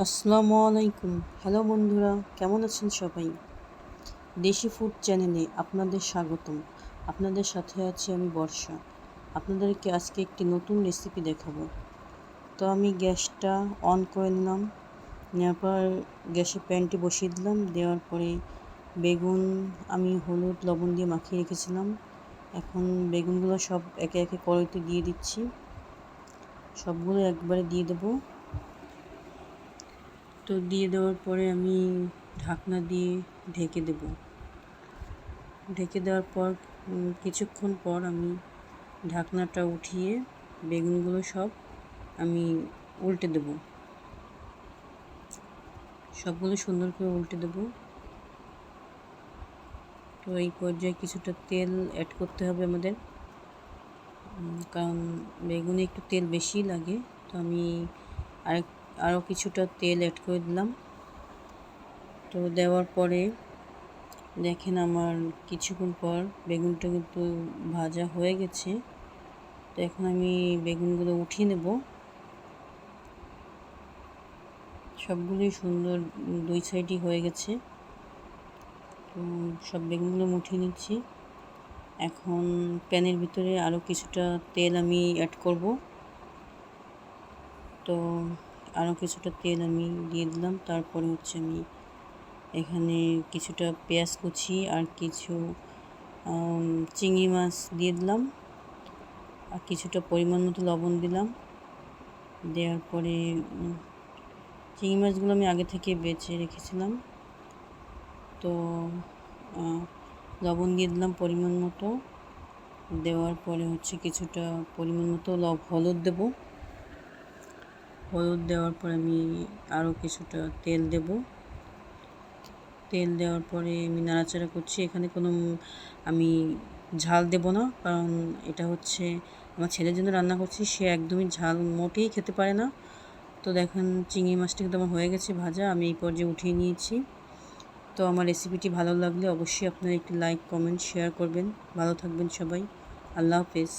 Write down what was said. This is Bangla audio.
আসসালামু আলাইকুম। হ্যালো বন্ধুরা, কেমন আছেন সবাই? দেশি ফুড চ্যানেলে আপনাদের স্বাগতম। আপনাদের সাথে আছি আমি বর্ষা। আপনাদেরকে আজকে একটি নতুন রেসিপি দেখাবো। তো আমি গ্যাসটা অন করে নিলাম। নেওয়ার পর গ্যাসে প্যানটি বসিয়ে দিলাম। দেওয়ার পরে বেগুন আমি হলুদ লবণ দিয়ে মাখিয়ে রেখেছিলাম। এখন বেগুনগুলো সব একে একে কড়াইতে দিয়ে দিচ্ছি। সবগুলো একবারে দিয়ে দেবো। তো দিয়ে দেওয়ার পরে আমি ঢাকনা দিয়ে ঢেকে দেব। ঢেকে দেওয়ার পর কিছুক্ষণ পর আমি ঢাকনাটা উঠিয়ে বেগুনগুলো সব আমি উল্টে দেব। সবগুলো সুন্দর করে উল্টে দেব। তো এই পর্যায়ে কিছুটা তেল অ্যাড করতে হবে আমাদের, কারণ বেগুনে একটু তেল বেশি লাগে। তো আমি আরও কিছুটা তেল অ্যাড করে দিলাম। তো দেওয়ার পরে দেখেন আমার কিছুক্ষণ পর বেগুনটা কিন্তু ভাজা হয়ে গেছে। তো এখন আমি বেগুনগুলো উঠিয়ে নেব। সবগুলোই সুন্দর দুই সাইডই হয়ে গেছে। তো সব বেগুনগুলো উঠিয়ে নিচ্ছি। এখন প্যানের ভিতরে আরও কিছুটা তেল আমি অ্যাড করব। তো আরও কিছুটা তেল আমি দিয়ে দিলাম। তারপরে হচ্ছে আমি এখানে কিছুটা পেঁয়াজ কুচি আর কিছু চিংড়ি মাছ দিয়ে দিলাম, আর কিছুটা পরিমাণ মতো লবণ দিলাম। দেওয়ার পরে চিংড়ি মাছগুলো আমি আগে থেকে বেছে রেখেছিলাম। তো লবণ দিয়ে দিলাম পরিমাণ মতো। দেওয়ার পরে হচ্ছে কিছুটা পরিমাণ মতো হলুদ দেব। হলুদ দেওয়ার পরে আমি আরও কিছুটা তেল দেব। তেল দেওয়ার পরে আমি নাড়াচাড়া করছি। এখানে কোনো আমি ঝাল দেব না, কারণ এটা হচ্ছে আমার ছেলের জন্য রান্না করছি। সে একদমই ঝাল মোটেই খেতে পারে না। তো দেখেন চিংড়ি মাছটা কিন্তু আমার হয়ে গেছে ভাজা। আমি এই পর্যায়ে উঠিয়ে নিয়েছি। তো আমার রেসিপিটি ভালো লাগলে অবশ্যই আপনারা একটি লাইক কমেন্ট শেয়ার করবেন। ভালো থাকবেন সবাই। আল্লাহ হাফেজ।